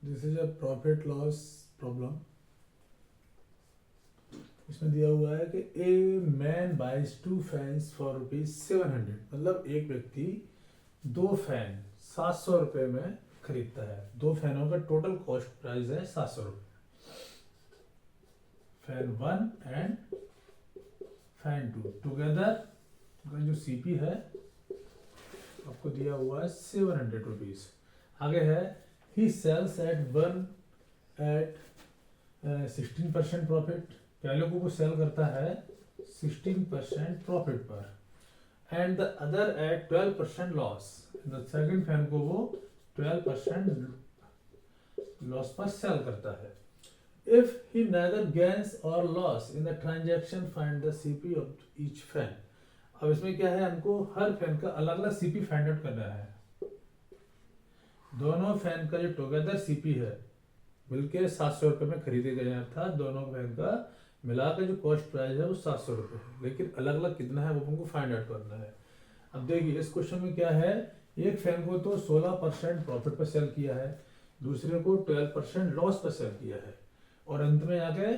This is a profit loss problem. इसमें दिया हुआ है कि a man buys 2 fans for ₹700, मतलब एक व्यक्ति 2 फैन 700 रुपये में खरीदता है। 2 फैनों का टोटल कॉस्ट प्राइस है 700 रुपये। फैन 1 एंड फैन 2 टुगेदर का जो सीपी है आपको दिया हुआ है 700 रुपीज। आगे है ही सेल्स एट 16% प्रॉफिट। पहले को सेल करता है 16% प्रॉफिट पर and the other at 12% loss. The second fan को वो 12% लॉस पर सेल करता है। If he neither gains or loss in the transaction, find the CP of each fan। अब इसमें क्या है, हमको हर फैन का अलग अलग सीपी फाइंड आउट करना है। दोनों फैन का जो टुगेदर सीपी है मिलके 700 रुपये में खरीदे गए हैं, अर्थात दोनों फैन का मिलाकर जो कॉस्ट प्राइस है वो 700 रुपये है, लेकिन अलग अलग कितना है वो हमको फाइंड आउट करना है। अब देखिए इस क्वेश्चन में क्या है, एक फैन को तो 16% प्रॉफिट पर सेल किया है, दूसरे को 12% लॉस पर सेल किया है, और अंत में आके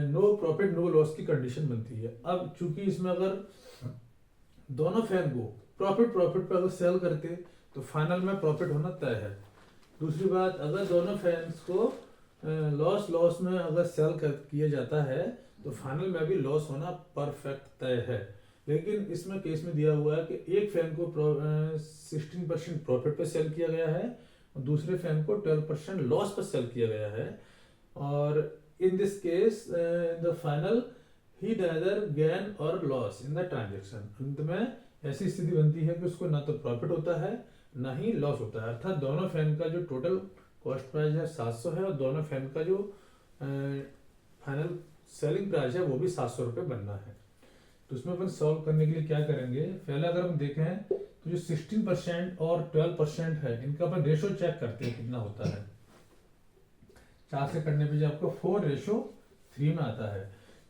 नो प्रॉफिट नो लॉस की कंडीशन बनती है। अब चूंकि इसमें अगर दोनों फैन को प्रॉफिट पर अगर सेल करते तो फाइनल में प्रॉफिट होना तय है। दूसरी बात, अगर दोनों फैंस को लॉस में अगर सेल किया जाता है तो फाइनल में भी लॉस होना परफेक्ट तय है। लेकिन इसमें केस में दिया हुआ है कि एक फैन को 16% प्रॉफिट पर सेल किया गया है और दूसरे फैन को 12% लॉस पर सेल किया गया है, और in this case the final he neither gain और लॉस इन द ट्रांजेक्शन। अंत में ऐसी स्थिति बनती है कि उसको ना तो प्रॉफिट होता है ना ही लॉस होता है, अर्थात दोनों फैन का जो टोटल कॉस्ट प्राइस है 700 है और दोनों फैन का जो फाइनल सेलिंग प्राइस है वो भी 700 रुपये बनना है। तो उसमें अपन सॉल्व करने के लिए क्या करेंगे, पहले अगर हम देखें तो जो 16% और 12% है इनका अपन रेशो चेक करते हैं कितना होता है। 4 से करने पे जो आपको 4:3 में आता है।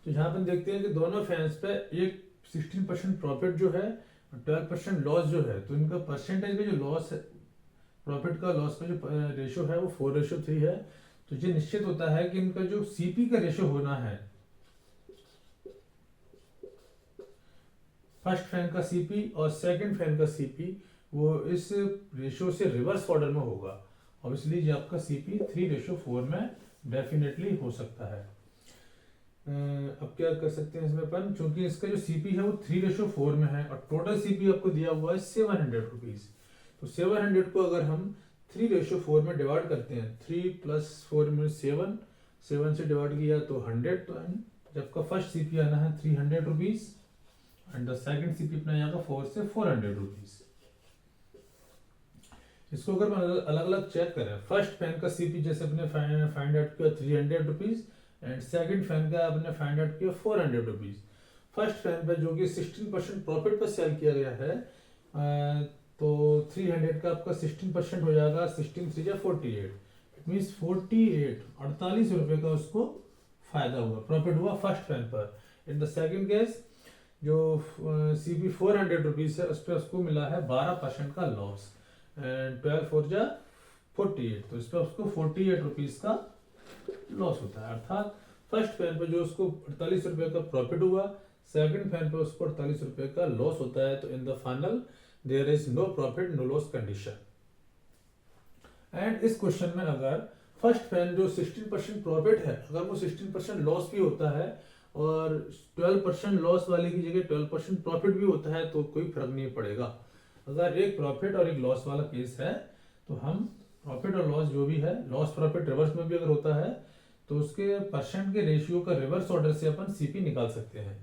तो यहाँ पर देखते हैं कि दोनों फैंस पे एक 16% प्रॉफिट जो है 12% लॉस जो है, तो इनका परसेंटेज में जो लॉस है प्रॉफिट का लॉस का जो रेशो है वो 4:3 है। तो ये निश्चित होता है कि इनका जो सीपी का रेशो होना है, फर्स्ट फैन का सीपी और सेकंड फैन का सीपी, वो इस रेशो से रिवर्स ऑर्डर में होगा। ऑब्वियसली ये आपका सीपी 3:4 में डेफिनेटली हो सकता है। अब क्या कर सकते हैं इसमें अपन, चूंकि इसका जो सीपी है वो 3:4 में है और टोटल सीपी आपको दिया हुआ है 700 रुपीज। तो 700 को अगर हम 3:4 में डिवाइड करते हैं, 3 + 4 में 7 से डिवाइड किया तो 100, तो जब का फर्स्ट सीपी आना है 300 rupees and the second CP अपना यहाँ का 4 से 400 रुपीज। इसको अगर अलग अलग चेक करें, फर्स्ट फैन का सीपी जैसे अपने फाइंड आउट किया 300 रुपीज एंड सेकंड फैन का आपने फाइंड आउट किया 400 रुपीज। फर्स्ट फैन पे जो कि 16% प्रॉफिट पर सेल किया गया है, तो 300 का आपका 16% हो जाएगा, 16 3 जा 48, इट मीन्स 48 रुपए का उसको फायदा हुआ, प्रॉफिट हुआ फर्स्ट फैन पर। इन द सेकंड केस जो सीपी 400 रुपीज है उस पर उसको मिला है 12% का लॉस एंड 12 4 जा 48, तो इस पर उसको 48 रुपीज का लॉस होता है। अर्थात फर्स्ट फैन पे जो उसको 48 रुपए का प्रॉफिट हुआ, सेकंड फैन पे उसको 48 रुपए का लॉस होता है। तो in the final there is no profit no loss condition. And इस क्वेश्चन में अगर फर्स्ट फैन जो 16% प्रॉफिट है, अगर वो 16% लॉस भी होता है और 12% लॉस वाले की जगह 12% प्रॉफिट भी होता है तो कोई फर्क नहीं पड़ेगा। अगर एक प्रॉफिट और एक लॉस वाला केस है तो हम प्रॉफिट और लॉस जो भी है, लॉस प्रॉफिट रिवर्स में भी अगर होता है तो उसके परसेंट के रेशियो का रिवर्स ऑर्डर से अपन सीपी निकाल सकते हैं।